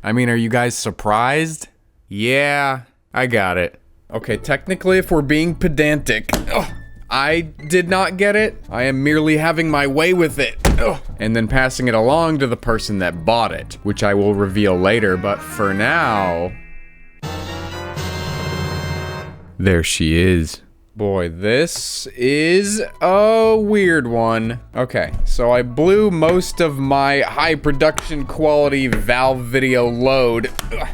I mean, are you guys surprised? Yeah, I got it. Okay, technically, if we're being pedantic, I did not get it. I am merely having my way with it. And then passing it along to the person that bought it, which I will reveal later, but for now... There she is. Boy, this is a weird one. Okay, so I blew most of my high production quality Valve video load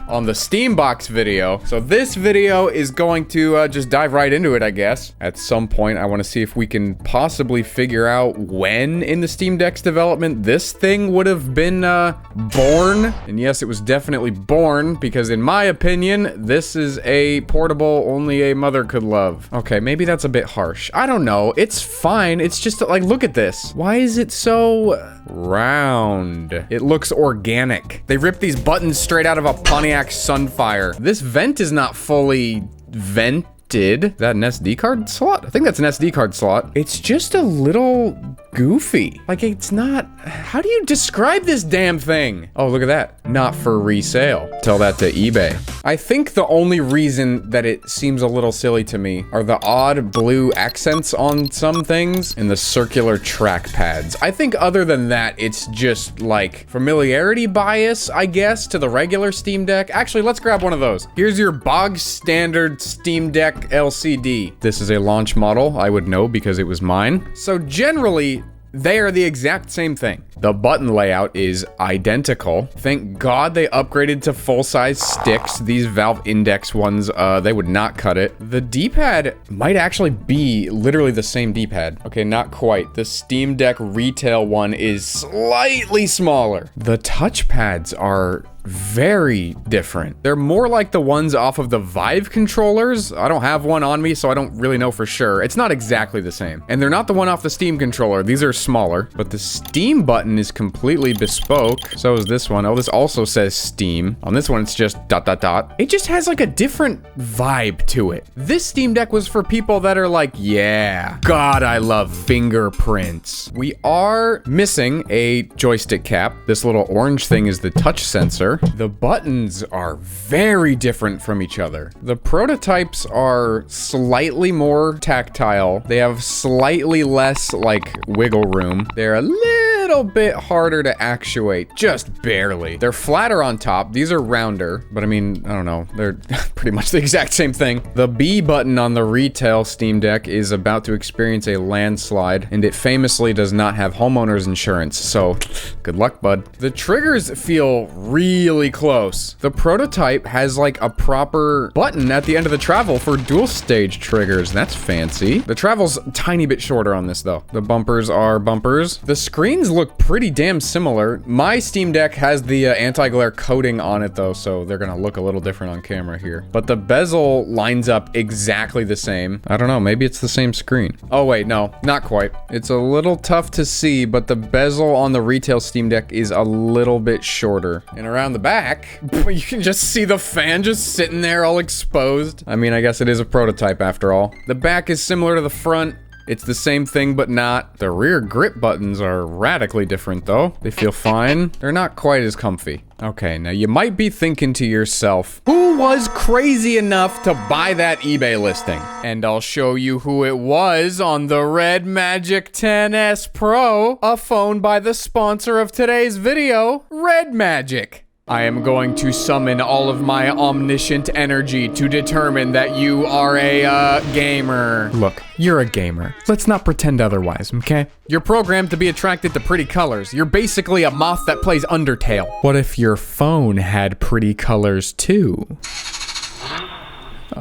on the Steambox video. So this video is going to just dive right into it, I guess. At some point, I want to see if we can possibly figure out when in the Steam Deck's development this thing would have been born. And yes, it was definitely born, because in my opinion, this is a portable only a mother could love. Okay, maybe that's a bit harsh. I don't know. It's fine. It's just like, look at this. Why is it so round? It looks organic. They ripped these buttons straight out of a Pontiac Sunfire. This vent is not fully vented. Is that an SD card slot? I think that's an SD card slot. It's just a little goofy. Like, it's not... How do you describe this damn thing? Oh, look at that. Not for resale. Tell that to eBay. I think the only reason that it seems a little silly to me are the odd blue accents on some things and the circular track pads. I think other than that, it's just like familiarity bias, I guess, to the regular Steam Deck. Actually, let's grab one of those. Here's your bog standard Steam Deck LCD. This is a launch model, I would know because it was mine. So generally, they are the exact same thing. The button layout is identical. Thank God they upgraded to full-size sticks. These Valve Index ones, they would not cut it. The D-pad might actually be literally the same D-pad. Okay, not quite. The Steam Deck retail one is slightly smaller. The touchpads are very different. They're more like the ones off of the Vive controllers. I don't have one on me, so I don't really know for sure. It's not exactly the same. And they're not the one off the Steam controller. These are smaller, but the Steam button is completely bespoke. So is this one. Oh, this also says Steam. On this one, it's just ... It just has like a different vibe to it. This Steam Deck was for people that are like, yeah, God, I love fingerprints. We are missing a joystick cap. This little orange thing is the touch sensor. The buttons are very different from each other. The prototypes are slightly more tactile. They have slightly less, like, wiggle room. They're a little bit harder to actuate, just barely. They're flatter on top. These are rounder, but I mean, I don't know. They're pretty much the exact same thing. The B button on the retail Steam Deck is about to experience a landslide, and it famously does not have homeowner's insurance, so good luck, bud. The triggers feel really close. The prototype has like a proper button at the end of the travel for dual stage triggers. That's fancy. The travel's a tiny bit shorter on this though. The bumpers are bumpers. The screens look pretty damn similar. My Steam Deck has the anti-glare coating on it though, so they're gonna look a little different on camera here. But the bezel lines up exactly the same. I don't know, maybe it's the same screen. Oh wait, no, not quite. It's a little tough to see, but the bezel on the retail Steam Deck is a little bit shorter. And around the back, you can just see the fan just sitting there all exposed. I mean, I guess it is a prototype after all. The back is similar to the front. It's the same thing, but not. The rear grip buttons are radically different, though. They feel fine. They're not quite as comfy. Okay, now you might be thinking to yourself, who was crazy enough to buy that eBay listing? And I'll show you who it was on the Red Magic 10S Pro, a phone by the sponsor of today's video, Red Magic. I am going to summon all of my omniscient energy to determine that you are a, gamer. Look, you're a gamer. Let's not pretend otherwise, okay? You're programmed to be attracted to pretty colors. You're basically a moth that plays Undertale. What if your phone had pretty colors too?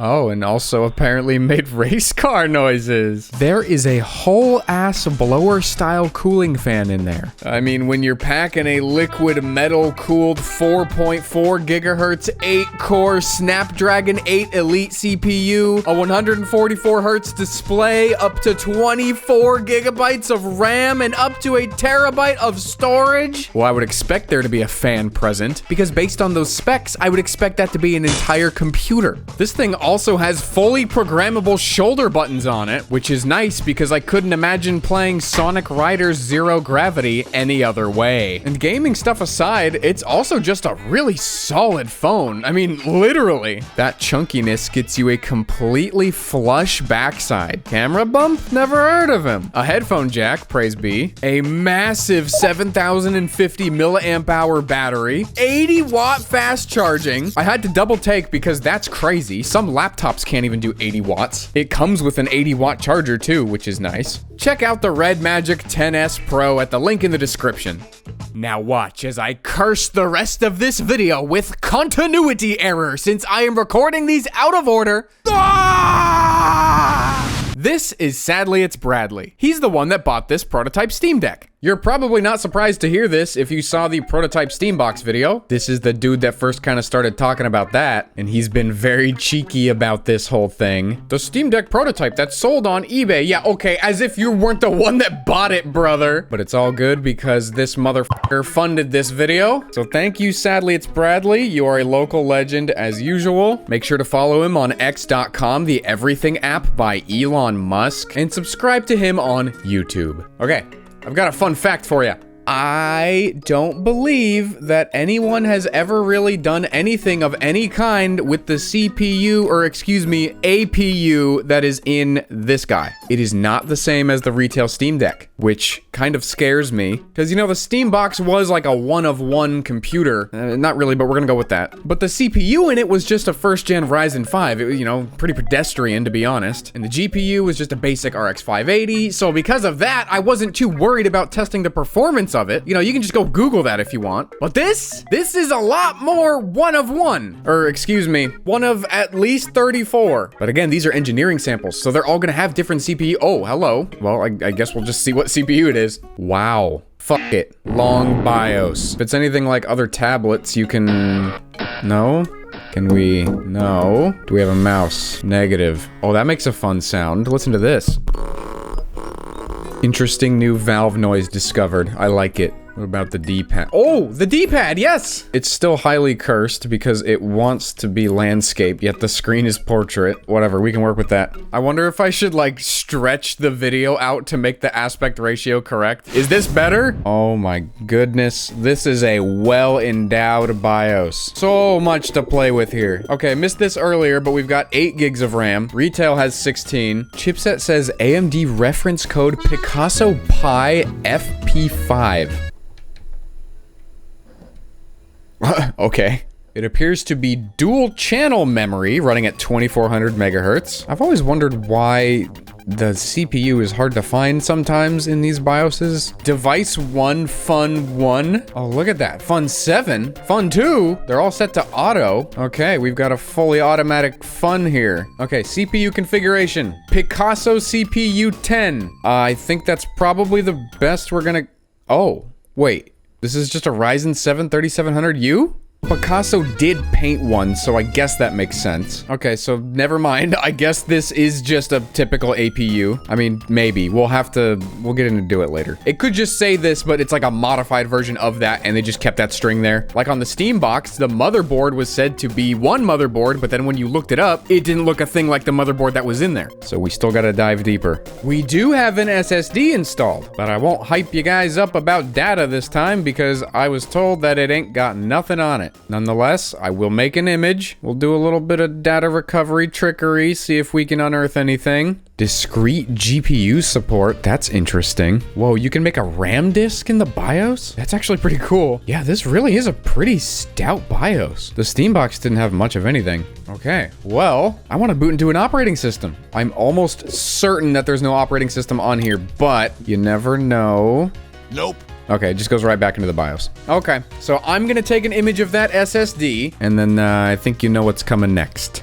Oh, and also apparently made race car noises. There is a whole ass blower style cooling fan in there. I mean, when you're packing a liquid metal cooled 4.4 gigahertz 8-core Snapdragon 8 Elite CPU, a 144 hertz display, up to 24 gigabytes of RAM, and up to a terabyte of storage, well, I would expect there to be a fan present, because based on those specs, I would expect that to be an entire computer. This thing also has fully programmable shoulder buttons on it, which is nice because I couldn't imagine playing Sonic Riders Zero Gravity any other way. And gaming stuff aside, it's also just a really solid phone. I mean, literally. That chunkiness gets you a completely flush backside. Camera bump? Never heard of him. A headphone jack, praise be. A massive 7,050 milliamp hour battery. 80-watt fast charging. I had to double take because that's crazy. Some laptops can't even do 80 watts. It comes with an 80-watt charger too, which is nice. Check out the Red Magic 10S Pro at the link in the description. Now watch as I curse the rest of this video with continuity error since I am recording these out of order. This is Sadly It's Bradley. He's the one that bought this prototype Steam Deck. You're probably not surprised to hear this if you saw the prototype Steambox video. This is the dude that first kind of started talking about that, and he's been very cheeky about this whole thing. The Steam Deck prototype that's sold on eBay. Yeah, okay, as if you weren't the one that bought it, brother. But it's all good because this motherfucker funded this video. So thank you, Sadly It's Bradley. You are a local legend as usual. Make sure to follow him on x.com, the everything app by Elon Musk, and subscribe to him on YouTube. Okay. I've got a fun fact for you. I don't believe that anyone has ever really done anything of any kind with the CPU, or excuse me, APU that is in this guy. It is not the same as the retail Steam Deck, which kind of scares me. Because, you know, the Steambox was like a one-of-one computer. Not really, but we're gonna go with that. But the CPU in it was just a first-gen Ryzen 5. It was, you know, pretty pedestrian, to be honest. And the GPU was just a basic RX 580. So because of that, I wasn't too worried about testing the performance of it. You know, you can just go Google that if you want. But this is a lot more one of one. Or excuse me, one of at least 34. But again, these are engineering samples, so they're all gonna have different CPU. Oh, hello. Well, I guess we'll just see what CPU it is. Wow. Fuck it. Long BIOS. If it's anything like other tablets, you can... No? Can we... No. Do we have a mouse? Negative. Oh, that makes a fun sound. Listen to this. Interesting new valve noise discovered. I like it. What about the D-pad? Oh, the D-pad, yes! It's still highly cursed because it wants to be landscape, yet the screen is portrait. Whatever, we can work with that. I wonder if I should, like, stretch the video out to make the aspect ratio correct. Is this better? Oh my goodness. This is a well-endowed BIOS. So much to play with here. Okay, missed this earlier, but we've got 8 gigs of RAM. Retail has 16. Chipset says AMD reference code Picasso Pi FP5. Okay. It appears to be dual channel memory running at 2400 megahertz. I've always wondered why the CPU is hard to find sometimes in these BIOSes. Device 1, Fun 1. Oh, look at that. Fun 7, Fun 2. They're all set to auto. Okay, we've got a fully automatic Fun here. Okay, CPU configuration. Picasso CPU 10. I think that's probably the best we're gonna... Oh, wait. This is just a Ryzen 7 3700U? Picasso did paint one, so I guess that makes sense. Okay, so never mind. I guess this is just a typical APU. I mean, maybe. We'll get into it later. It could just say this, but it's like a modified version of that, and they just kept that string there. Like on the Steambox, the motherboard was said to be one motherboard, but then when you looked it up, it didn't look a thing like the motherboard that was in there. So we still gotta dive deeper. We do have an SSD installed, but I won't hype you guys up about data this time because I was told that it ain't got nothing on it. Nonetheless, I will make an image. We'll do a little bit of data recovery trickery, see if we can unearth anything. Discrete GPU support, that's interesting. Whoa, you can make a RAM disk in the BIOS? That's actually pretty cool. Yeah, this really is a pretty stout BIOS. The Steambox didn't have much of anything. Okay, well, I want to boot into an operating system. I'm almost certain that there's no operating system on here, but you never know. Nope. Okay, it just goes right back into the BIOS. Okay, so I'm gonna take an image of that SSD, and then I think you know what's coming next.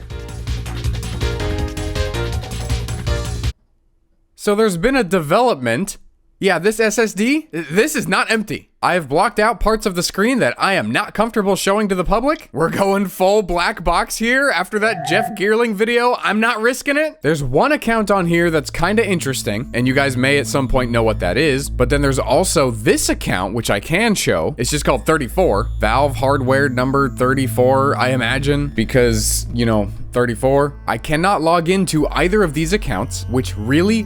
So there's been a development. Yeah, this SSD, this is not empty. I have blocked out parts of the screen that I am not comfortable showing to the public. We're going full black box here after that Jeff Geerling video. I'm not risking it. There's one account on here that's kind of interesting, and you guys may at some point know what that is, but then there's also this account, which I can show. It's just called 34. Valve hardware number 34, I imagine, because, you know, 34. I cannot log into either of these accounts, which really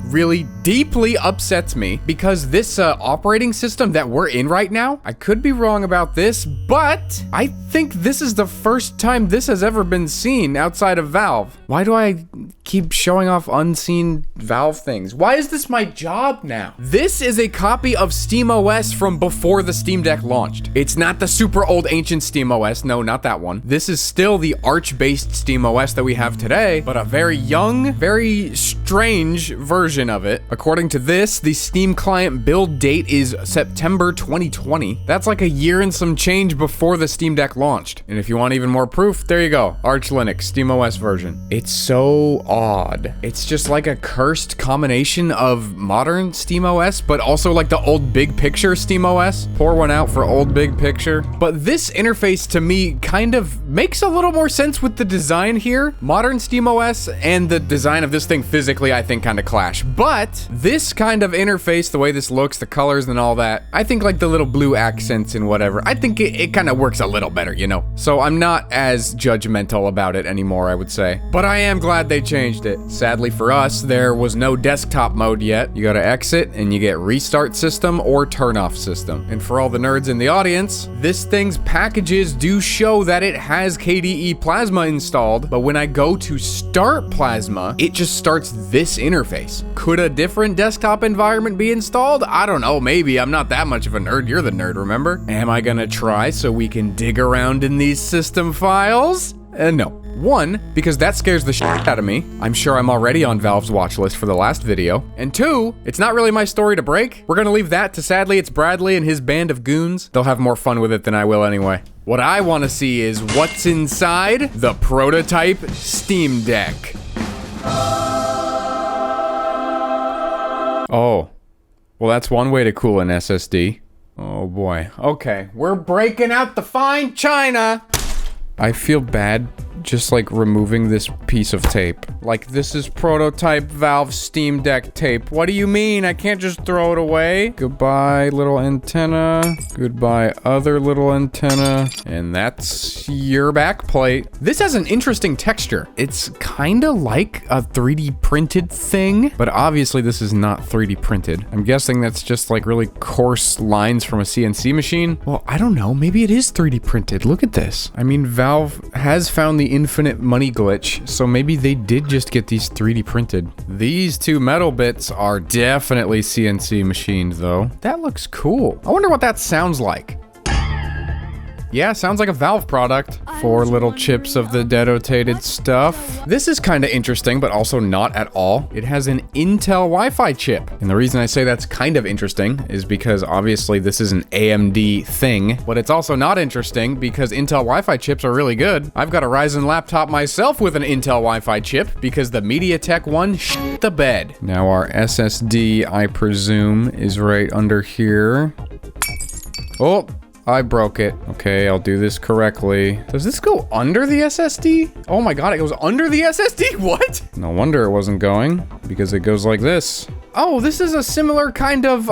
deeply upsets me because this operating system that we're in right now, I could be wrong about this, but I think this is the first time this has ever been seen outside of Valve. Why do I keep showing off unseen Valve things? Why is this my job now? This is a copy of SteamOS from before the Steam Deck launched. It's not the super old ancient SteamOS. No, not that one. This is still the Arch-based SteamOS that we have today, but a very young, very strange version of it. According to this, the Steam client build date is September 2020. That's like a year and some change before the Steam Deck launched. And if you want even more proof, there you go. Arch Linux, SteamOS version. It's so odd. It's just like a cursed combination of modern SteamOS, but also like the old big picture SteamOS. Pour one out for old big picture. But this interface to me kind of makes a little more sense with the design here. Modern SteamOS and the design of this thing physically, I think, kind of clash. But this kind of interface, the way this looks, the colors and all that, I think like the little blue accents and whatever, I think it kind of works a little better, you know? So I'm not as judgmental about it anymore, I would say. But I am glad they changed it. Sadly for us, there was no desktop mode yet. You gotta exit and you get restart system or turn off system. And for all the nerds in the audience, this thing's packages do show that it has KDE Plasma installed, but when I go to start Plasma, it just starts this interface. Could a different desktop environment be installed? I don't know, maybe. I'm not that much of a nerd. You're the nerd, remember? Am I gonna try so we can dig around in these system files? No. One, because that scares the shit out of me. I'm sure I'm already on Valve's watch list for the last video. And two, it's not really my story to break. We're gonna leave that to Sadly It's Bradley and his band of goons. They'll have more fun with it than I will anyway. What I want to see is what's inside the prototype Steam Deck. Oh, well, that's one way to cool an SSD. Oh boy. Okay, we're breaking out the fine china. I feel bad just like removing this piece of tape. Like, this is prototype Valve Steam Deck tape. What do you mean? I can't just throw it away. Goodbye, little antenna. Goodbye, other little antenna. And that's your back plate. This has an interesting texture. It's kind of like a 3D printed thing, but obviously this is not 3D printed. I'm guessing that's just like really coarse lines from a CNC machine. Well, I don't know. Maybe it is 3D printed. Look at this. I mean, Valve has found the infinite money glitch, so maybe they did just get these 3D printed. These two metal bits are definitely CNC machined though. That looks cool. I wonder what that sounds like. Yeah, sounds like a Valve product. 4 little chips of the denotated stuff. This is kind of interesting, but also not at all. It has an Intel Wi-Fi chip. And the reason I say that's kind of interesting is because obviously this is an AMD thing, but it's also not interesting because Intel Wi-Fi chips are really good. I've got a Ryzen laptop myself with an Intel Wi-Fi chip because the MediaTek one shit the bed. Now our SSD, I presume, is right under here. Oh, I broke it. Okay, I'll do this correctly. Does this go under the SSD? Oh my god, it goes under the SSD? What? No wonder it wasn't going, because it goes like this. Oh, this is a similar kind of,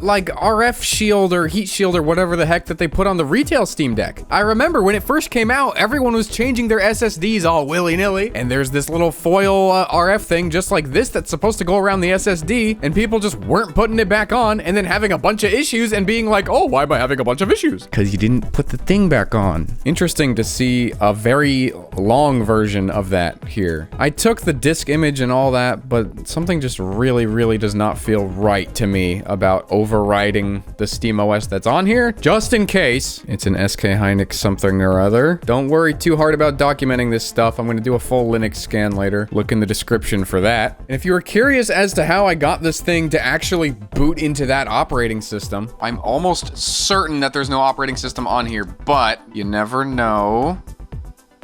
like RF shield or heat shield or whatever the heck that they put on the retail Steam Deck. I remember when it first came out, everyone was changing their SSDs all willy-nilly, and there's this little foil RF thing just like this that's supposed to go around the SSD, and people just weren't putting it back on, and then having a bunch of issues and being like, oh, why am I having a bunch of issues? Because you didn't put the thing back on. Interesting to see a very long version of that here. I took the disk image and all that, but something just really does not feel right to me about overriding the SteamOS that's on here, just in case it's an SK Hynix something or other. Don't worry too hard about documenting this stuff. I'm going to do a full Linux scan later. Look in the description for that. And if you were curious as to how I got this thing to actually boot into that operating system, I'm almost certain that there's no operating system on here, but you never know.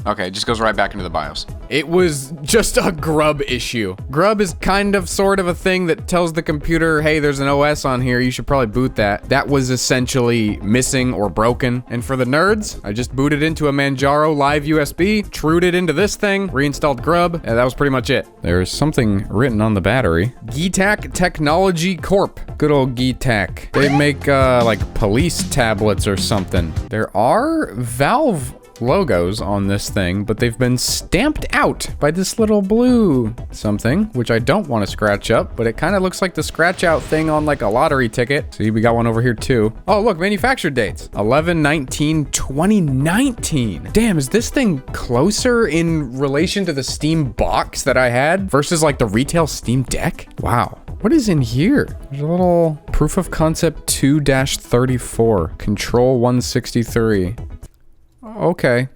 Okay, it just goes right back into the BIOS. It was just a grub issue. Grub is kind of sort of a thing that tells the computer, hey, there's an OS on here, you should probably boot that. That was essentially missing or broken. And for the nerds, I just booted into a Manjaro live USB, trued it into this thing, reinstalled Grub, and that was pretty much it. There's something written on the battery. Geetac Technology Corp. Good old Geetac. They make, like, police tablets or something. There are Valve logos on this thing, but they've been stamped out by this little blue something, which I don't want to scratch up, but it kind of looks like the scratch out thing on like a lottery ticket. See, we got one over here too. Oh, look, manufactured dates. 11/19/2019. Damn, is this thing closer in relation to the Steam box that I had versus like the retail Steam Deck? Wow. What is in here? There's a little proof of concept 2-34, control 163. Okay.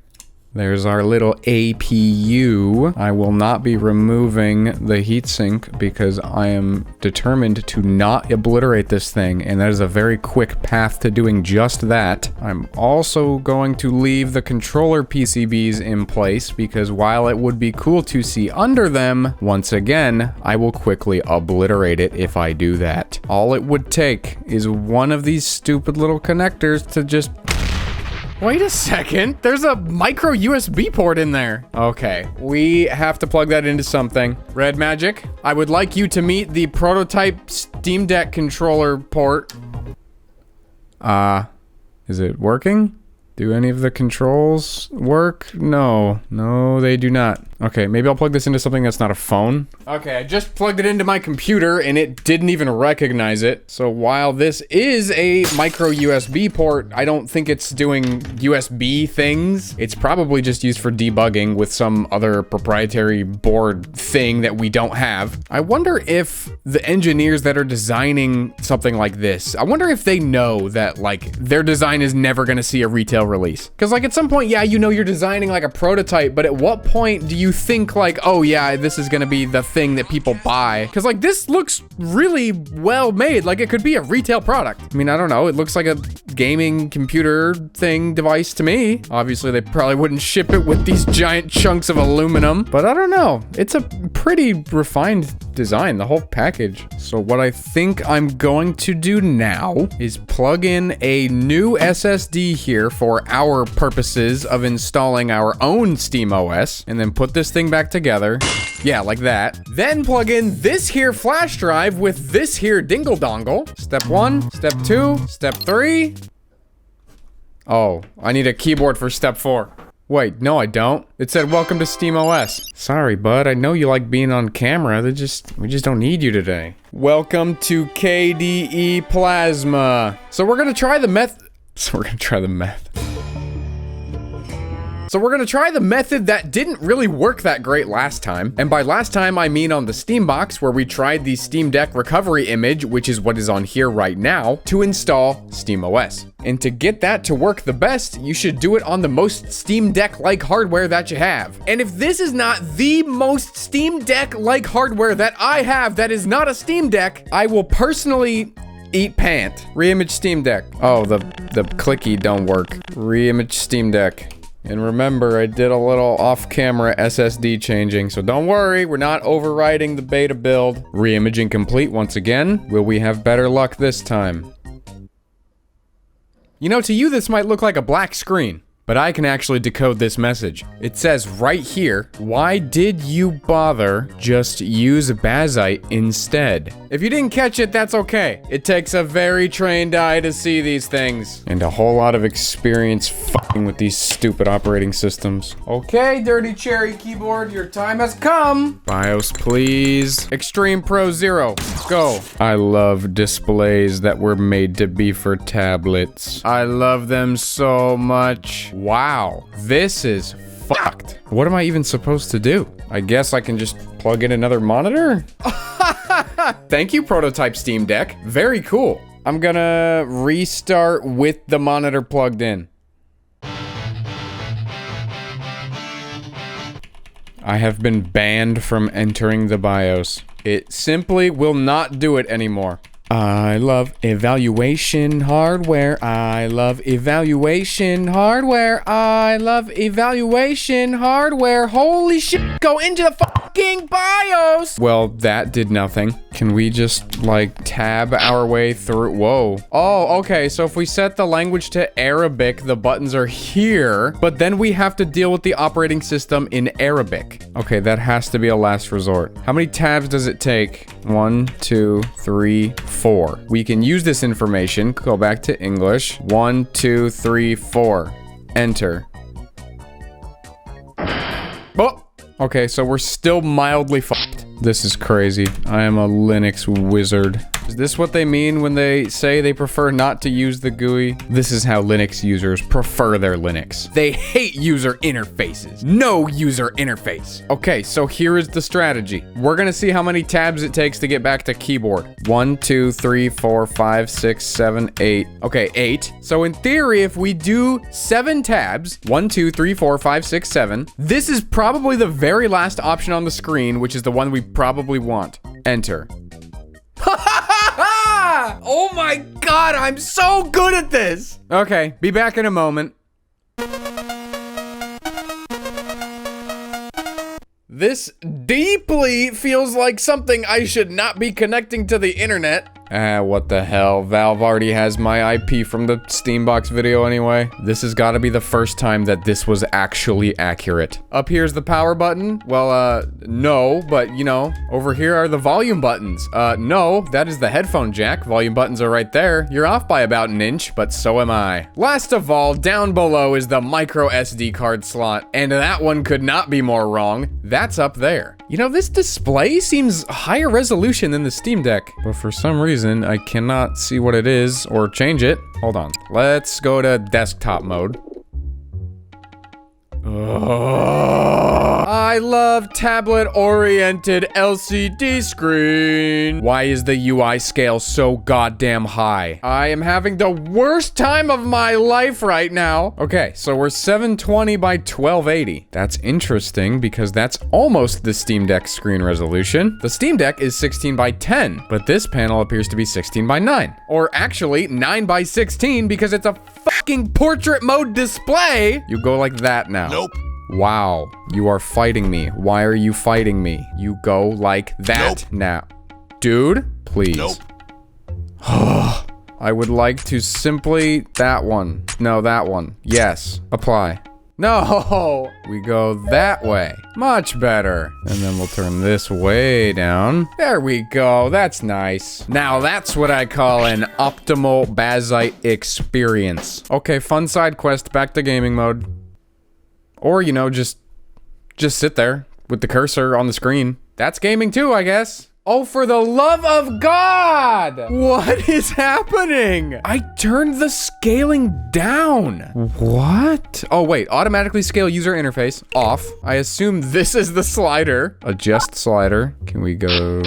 There's our little APU. I will not be removing the heatsink because I am determined to not obliterate this thing, and that is a very quick path to doing just that. I'm also going to leave the controller PCBs in place because while it would be cool to see under them, once again, I will quickly obliterate it if I do that. All it would take is one of these stupid little connectors to just... Wait a second, there's a micro USB port in there. Okay, we have to plug that into something. Red Magic, I would like you to meet the prototype Steam Deck controller port. Is it working? Do any of the controls work? No, they do not. Okay, maybe I'll plug this into something that's not a phone. Okay, I just plugged it into my computer and it didn't even recognize it. So while this is a micro USB port, I don't think it's doing USB things. It's probably just used for debugging with some other proprietary board thing that we don't have. I wonder if the engineers that are designing something like this, I wonder if they know that like their design is never gonna see a retail release. Because like at some point, yeah, you know you're designing like a prototype, but at what point do you think like, oh yeah, this is gonna be the thing that people buy? Because like this looks really well made, like it could be a retail product. I mean, I don't know, it looks like a gaming computer thing device to me. Obviously they probably wouldn't ship it with these giant chunks of aluminum, but I don't know, it's a pretty refined design, the whole package. So what I think I'm going to do now is plug in a new SSD here for our purposes of installing our own SteamOS, and then put this thing back together. Yeah, like that. Then plug in this here flash drive with this here dingle dongle. Step 1, step 2, step 3. Oh, I need a keyboard for step 4. Wait, no I don't. It said welcome to SteamOS. Sorry, bud, I know you like being on camera. We just don't need you today. Welcome to KDE Plasma. So we're gonna try the method that didn't really work that great last time. And by last time, I mean on the Steam box where we tried the Steam Deck recovery image, which is what is on here right now, to install SteamOS. And to get that to work the best, you should do it on the most Steam Deck-like hardware that you have. And if this is not the most Steam Deck-like hardware that I have that is not a Steam Deck, I will personally eat pant. Reimage Steam Deck. Oh, the clicky don't work. Reimage Steam Deck. And remember, I did a little off-camera SSD changing, so don't worry, we're not overwriting the beta build. Reimaging complete once again. Will we have better luck this time? You know, to you this might look like a black screen, but I can actually decode this message. It says right here, why did you bother? Just use Bazite instead. If you didn't catch it, that's okay. It takes a very trained eye to see these things. And a whole lot of experience fucking with these stupid operating systems. Okay, Dirty Cherry Keyboard, your time has come. BIOS, please. Extreme Pro 0, let's go. I love displays that were made to be for tablets. I love them so much. Wow, this is fucked. What am I even supposed to do? I guess I can just plug in another monitor? Thank you, Prototype Steam Deck. Very cool. I'm gonna restart with the monitor plugged in. I have been banned from entering the BIOS. It simply will not do it anymore. I love evaluation hardware. I love evaluation hardware. I love evaluation hardware. Holy shit, go into the fucking BIOS! Well, that did nothing. Can we just, like, tab our way through? Whoa. Oh, okay, so if we set the language to Arabic, the buttons are here, but then we have to deal with the operating system in Arabic. Okay, that has to be a last resort. How many tabs does it take? 1, 2, 3, 4. We can use this information, go back to English. 1, 2, 3, 4. Enter. Okay, so we're still mildly fucked. This is crazy. I am a Linux wizard. Is this what they mean when they say they prefer not to use the GUI? This is how Linux users prefer their Linux. They hate user interfaces. No user interface. Okay, so here is the strategy. We're gonna see how many tabs it takes to get back to keyboard. 1, 2, 3, 4, 5, 6, 7, 8. Okay, 8. So in theory, if we do 7 tabs, 1, 2, 3, 4, 5, 6, 7, this is probably the very last option on the screen, which is the one we probably want. Enter. Oh my god, I'm so good at this! Okay, be back in a moment. This deeply feels like something I should not be connecting to the internet. What the hell? Valve already has my IP from the Steambox video anyway. This has got to be the first time that this was actually accurate. Up here's the power button. Well, no, but you know, over here are the volume buttons. No, that is the headphone jack. Volume buttons are right there. You're off by about an inch, but so am I. Last of all, down below is the micro SD card slot, and that one could not be more wrong. That's up there. You know, this display seems higher resolution than the Steam Deck, but for some reason, I cannot see what it is or change it. Hold on. Let's go to desktop mode. I love tablet-oriented LCD screen. Why is the UI scale so goddamn high? I am having the worst time of my life right now. Okay, so we're 720 by 1280. That's interesting because that's almost the Steam Deck screen resolution. The Steam Deck is 16 by 10, but this panel appears to be 16 by 9. Or actually 9 by 16 because it's a fucking portrait mode display. You go like that now. Nope. Wow, you are fighting me. Why are you fighting me? You go like that now. Dude, please. Nope. I would like to simply... that one. No, that one. Yes. Apply. No! We go that way. Much better. And then we'll turn this way down. There we go. That's nice. Now that's what I call an optimal Bazite experience. Okay, fun side quest. Back to gaming mode. Or, you know, just sit there with the cursor on the screen. That's gaming too, I guess. Oh, for the love of God! What is happening? I turned the scaling down. What? Oh, wait. Automatically scale user interface. Off. I assume this is the slider. Adjust slider. Can we go...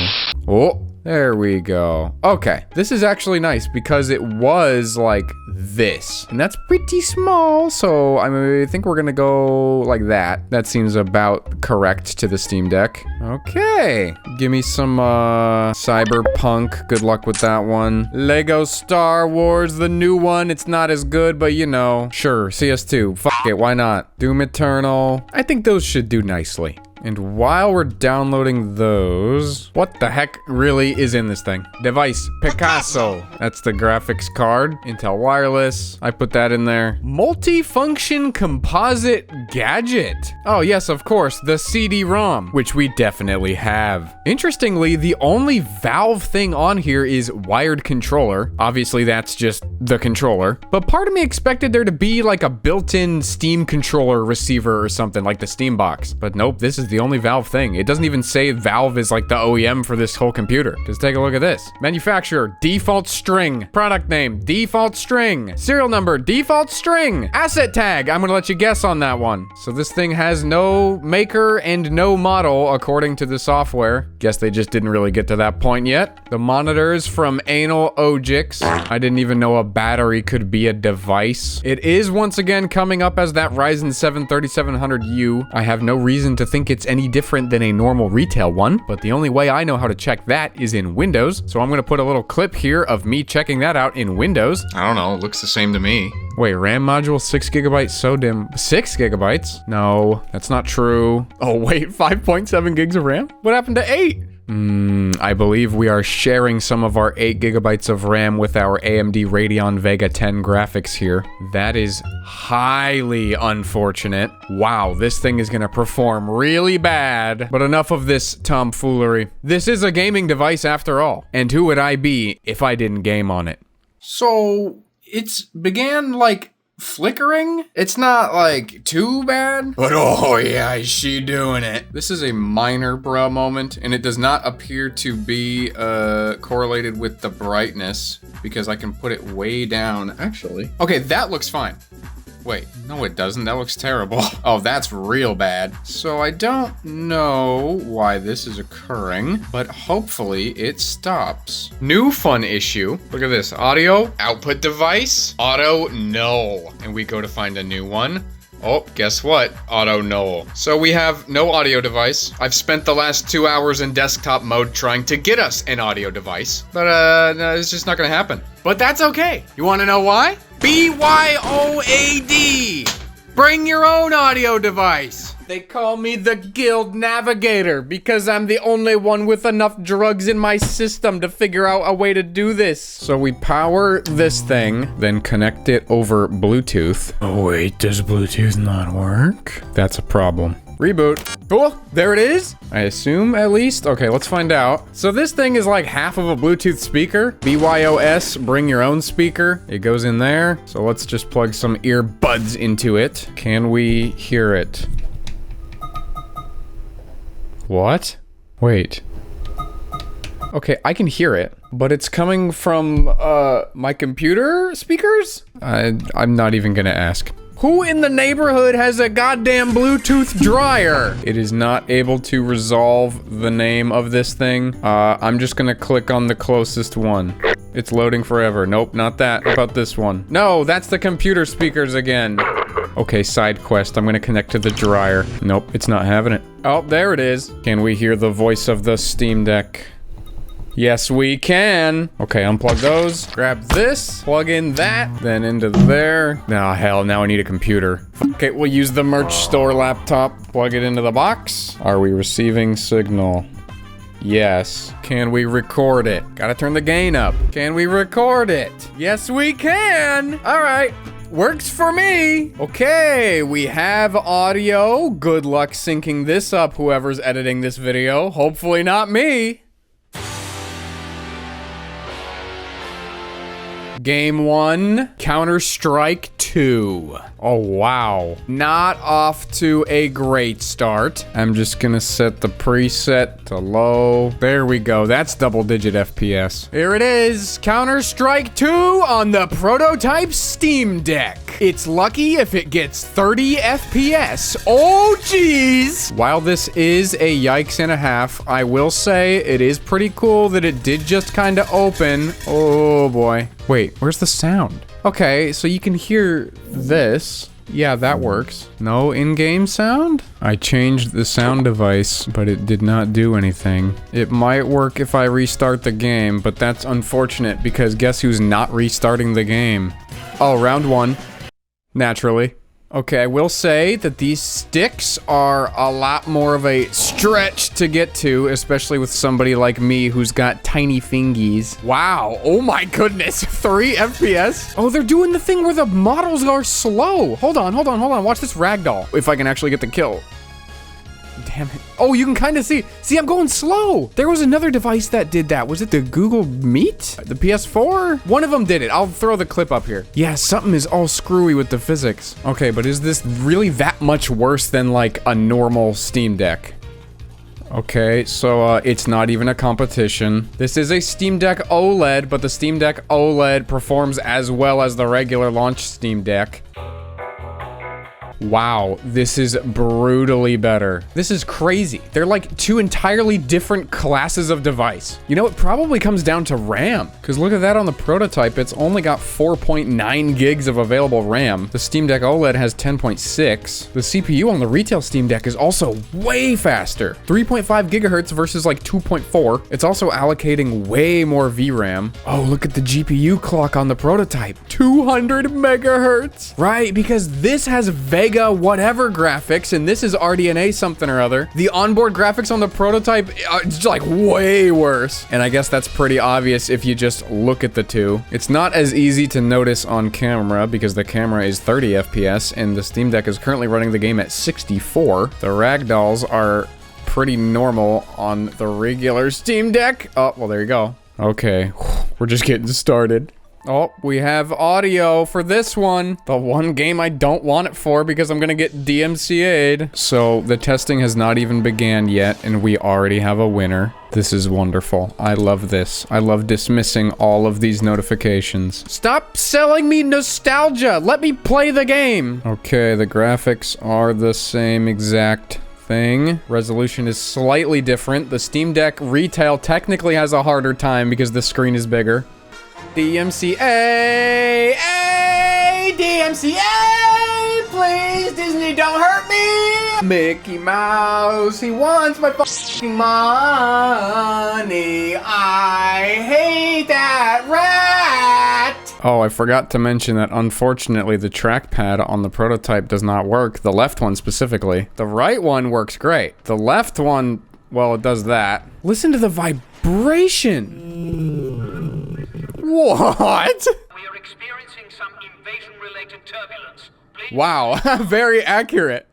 oh. There we go. Okay, this is actually nice because it was like this. And that's pretty small, so I think we're gonna go like that. That seems about correct to the Steam Deck. Okay, give me some Cyberpunk. Good luck with that one. Lego Star Wars, the new one. It's not as good, but you know. Sure, CS2. Fuck it, why not? Doom Eternal. I think those should do nicely. And while we're downloading those, what the heck really is in this thing? Device, Picasso. That's the graphics card. Intel Wireless. I put that in there. Multifunction composite gadget. Oh yes, of course, the CD-ROM, which we definitely have. Interestingly, the only Valve thing on here is wired controller. Obviously, that's just the controller. But part of me expected there to be like a built-in Steam controller receiver or something like the Steambox. But nope, this is the only Valve thing. It doesn't even say Valve is like the OEM for this whole computer. Just take a look at this. Manufacturer, default string. Product name, default string. Serial number, default string. Asset tag, I'm gonna let you guess on that one. So this thing has no maker and no model according to the software. Guess they just didn't really get to that point yet. The monitors from Anal Ojix. I didn't even know a battery could be a device. It is once again coming up as that Ryzen 7 3700U. I have no reason to think it's any different than a normal retail one, but the only way I know how to check that is in Windows. So I'm gonna put a little clip here of me checking that out in Windows. I don't know, it looks the same to me. Wait, RAM module 6 gigabytes, so dim. 6 gigabytes? No, that's not true. Oh wait, 5.7 gigs of RAM? What happened to 8? I believe we are sharing some of our 8 gigabytes of RAM with our AMD Radeon Vega 10 graphics here. That is highly unfortunate. Wow, this thing is gonna perform really bad. But enough of this tomfoolery. This is a gaming device after all. And who would I be if I didn't game on it? So, it's began like flickering. It's not like too bad, but oh yeah, is she doing it. This is a minor bruh moment, and it does not appear to be correlated with the brightness because I can put it way down. Actually, okay, that looks fine. Wait, no it doesn't, that looks terrible. Oh, that's real bad. So I don't know why this is occurring, but hopefully it stops. New fun issue. Look at this, audio, output device, auto null. And we go to find a new one. Oh, guess what? Auto null. So we have no audio device. I've spent the last 2 hours in desktop mode trying to get us an audio device, but no, it's just not gonna happen. But that's okay. You wanna know why? BYOAD! Bring your own audio device. They call me the Guild Navigator because I'm the only one with enough drugs in my system to figure out a way to do this. So we power this thing, then connect it over Bluetooth. Oh wait, does Bluetooth not work? That's a problem. Reboot. Cool, there it is. I assume, at least. Okay, let's find out. So this thing is like half of a Bluetooth speaker. BYOS, bring your own speaker. It goes in there. So let's just plug some earbuds into it. Can we hear it? What? Wait. Okay, I can hear it, but it's coming from, my computer speakers? I'm not even gonna ask. Who in the neighborhood has a goddamn Bluetooth dryer? It is not able to resolve the name of this thing. I'm just gonna click on the closest one. It's loading forever. Nope, not that. How about this one? No, that's the computer speakers again. Okay, side quest. I'm gonna connect to the dryer. Nope, it's not having it. Oh, there it is. Can we hear the voice of the Steam Deck? Yes, we can. Okay, unplug those. Grab this, plug in that, then into there. Nah, hell, now I need a computer. Okay, we'll use the merch store laptop. Plug it into the box. Are we receiving signal? Yes. Can we record it? Gotta turn the gain up. Can we record it? Yes, we can. All right. Works for me. Okay, we have audio. Good luck syncing this up, whoever's editing this video. Hopefully not me. Game 1, Counter-Strike 2. Oh, wow. Not off to a great start. I'm just gonna set the preset to low. There we go. That's double-digit FPS. Here it is, Counter-Strike 2 on the prototype Steam Deck. It's lucky if it gets 30 FPS. Oh, geez. While this is a yikes and a half, I will say it is pretty cool that it did just kind of open. Oh, boy. Wait, where's the sound? Okay, so you can hear this. Yeah, that works. No in-game sound? I changed the sound device, but it did not do anything. It might work if I restart the game, but that's unfortunate because guess who's not restarting the game? Oh, round 1. Naturally. Okay, I will say that these sticks are a lot more of a stretch to get to, especially with somebody like me who's got tiny fingies. Wow, oh my goodness, 3 FPS? Oh, they're doing the thing where the models are slow. Hold on, watch this ragdoll. If I can actually get the kill. Damn it. Oh, you can kind of see. See, I'm going slow. There was another device that did that. Was it the Google Meet? The PS4? One of them did it. I'll throw the clip up here. Yeah, something is all screwy with the physics. Okay, but is this really that much worse than like a normal Steam Deck? Okay, so it's not even a competition. This is a Steam Deck OLED, but the Steam Deck OLED performs as well as the regular launch Steam Deck. Wow, this is brutally better. This is crazy. They're like 2 entirely different classes of device. You know, it probably comes down to RAM, because look at that on the prototype. It's only got 4.9 gigs of available RAM. The Steam Deck OLED has 10.6. The CPU on the retail Steam Deck is also way faster. 3.5 gigahertz versus like 2.4. It's also allocating way more VRAM. Oh, look at the GPU clock on the prototype. 200 megahertz. Right, because this has Vega whatever graphics, and this is RDNA something or other. The onboard graphics on the prototype are just like way worse. And I guess that's pretty obvious if you just look at the two. It's not as easy to notice on camera because the camera is 30 FPS and the Steam Deck is currently running the game at 64. The ragdolls are pretty normal on the regular Steam Deck. Oh, well, there you go. Okay, we're just getting started. Oh, we have audio for this one. The one game I don't want it for because I'm gonna get DMCA'd. So the testing has not even began yet, and we already have a winner. This is wonderful. I love this. I love dismissing all of these notifications. Stop selling me nostalgia! Let me play the game! Okay, the graphics are the same exact thing. Resolution is slightly different. The Steam Deck retail technically has a harder time because the screen is bigger. DMCA! Hey! DMCA! Please, Disney, don't hurt me! Mickey Mouse, he wants my fucking money. I hate that rat! Oh, I forgot to mention that unfortunately the trackpad on the prototype does not work. The left one specifically. The right one works great. The left one, well, it does that. Listen to the vibration! What? We are experiencing some invasion-related turbulence. Please. Wow, very accurate.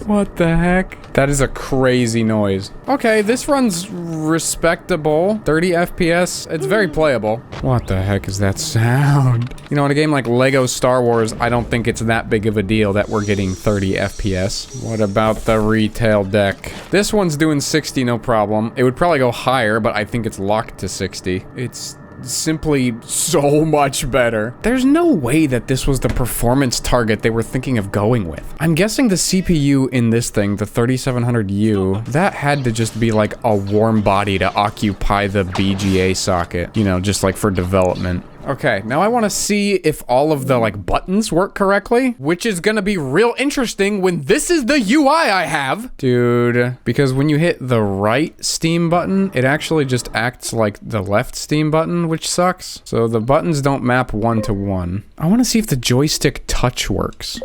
What the heck? That is a crazy noise. Okay, this runs respectable. 30 FPS. It's very playable. What the heck is that sound? You know, in a game like Lego Star Wars, I don't think it's that big of a deal that we're getting 30 FPS. What about the retail deck? This one's doing 60, no problem. It would probably go higher, but I think it's locked to 60. It's simply so much better. There's no way that this was the performance target they were thinking of going with. I'm guessing the CPU in this thing, the 3700U, that had to just be like a warm body to occupy the BGA socket, you know, just like for development. Okay, now I want to see if all of the, like, buttons work correctly, which is gonna be real interesting when this is the UI I have. Dude, because when you hit the right Steam button, it actually just acts like the left Steam button, which sucks. So the buttons don't map one-to-one. I want to see if the joystick touch works.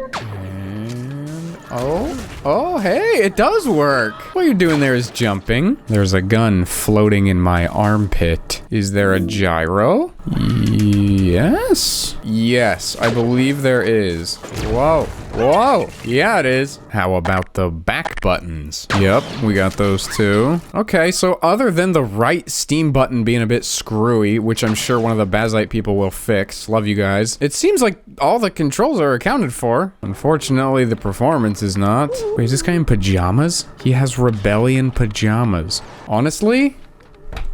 Oh, hey, it does work. What you're doing there is jumping. There's a gun floating in my armpit. Is there a gyro? Yes. Yes, I believe there is. Whoa. Whoa. Yeah, it is. How about the back buttons? Yep, we got those too. Okay, so other than the right Steam button being a bit screwy, which I'm sure one of the Bazite people will fix, love you guys, it seems like all the controls are accounted for. Unfortunately, the performance is not. Wait, is this guy in pajamas? He has rebellion pajamas. Honestly,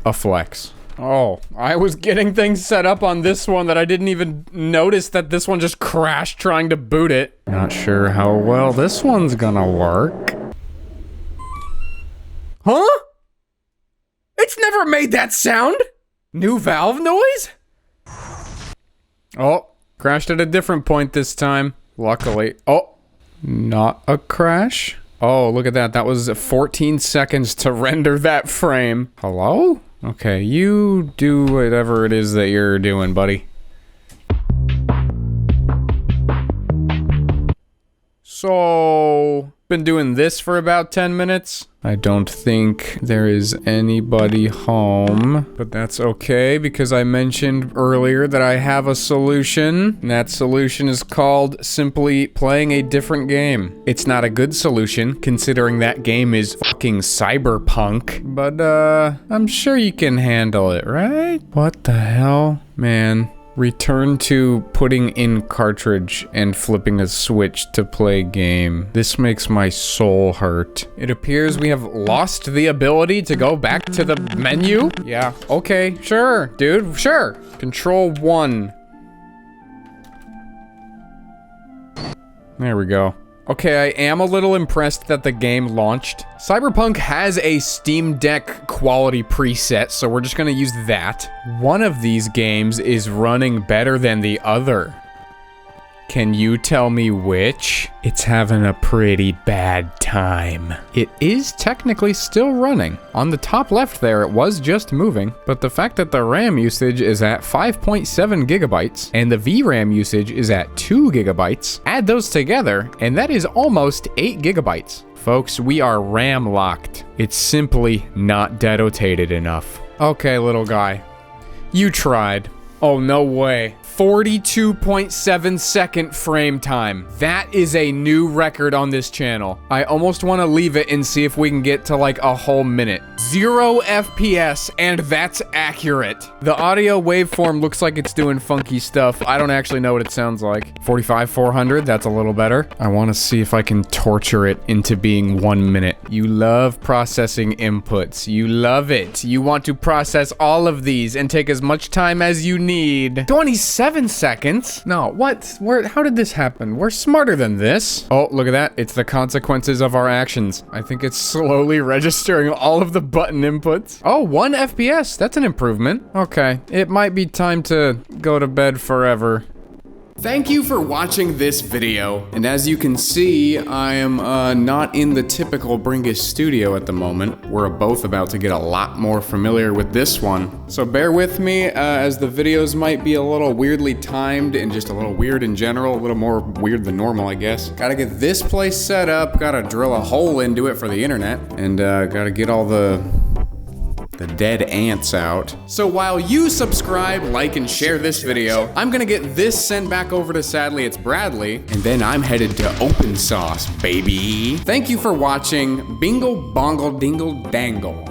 a flex. Oh, I was getting things set up on this one that I didn't even notice that this one just crashed trying to boot it. Not sure how well this one's gonna work. Huh? It's never made that sound! New valve noise? Oh, crashed at a different point this time. Luckily. Oh, not a crash. Oh, look at that. That was 14 seconds to render that frame. Hello? Okay, you do whatever it is that you're doing, buddy. So, been doing this for about 10 minutes. I don't think there is anybody home, but that's okay because I mentioned earlier that I have a solution, and that solution is called simply playing a different game. It's not a good solution considering that game is fucking cyberpunk, but I'm sure you can handle it, right? What the hell? Man. Return to putting in cartridge and flipping a switch to play game. This makes my soul hurt. It appears we have lost the ability to go back to the menu. Yeah, okay, sure, dude, sure. Control 1. There we go. Okay, I am a little impressed that the game launched. Cyberpunk has a Steam Deck quality preset, so we're just gonna use that. One of these games is running better than the other. Can you tell me which? It's having a pretty bad time. It is technically still running. On the top left there, it was just moving, but the fact that the RAM usage is at 5.7 gigabytes and the VRAM usage is at 2 gigabytes, add those together, and that is almost 8 gigabytes. Folks, we are RAM locked. It's simply not denotated enough. Okay, little guy. You tried. Oh, no way. 42.7 second frame time. That is a new record on this channel. I almost want to leave it and see if we can get to like a whole minute. 0 FPS, and that's accurate. The audio waveform looks like it's doing funky stuff. I don't actually know what it sounds like. 45,400, that's a little better. I want to see if I can torture it into being 1 minute. You love processing inputs. You love it. You want to process all of these and take as much time as you need. 27 seconds? No, what? How did this happen? We're smarter than this. Oh, look at that. It's the consequences of our actions. I think it's slowly registering all of the button inputs. Oh, 1 FPS. That's an improvement. Okay. It might be time to go to bed forever. Thank you for watching this video, and as you can see, I am not in the typical Bringus studio at the moment. We're both about to get a lot more familiar with this one, so bear with me as the videos might be a little weirdly timed and just a little weird in general, a little more weird than normal, I guess. Gotta get this place set up, gotta drill a hole into it for the internet, and gotta get all the dead ants out. So while you subscribe, like, and share this video, I'm gonna get this sent back over to Sadly It's Bradley, and then I'm headed to Open Sauce, baby. Thank you for watching Bingle Bongle Dingle Dangle.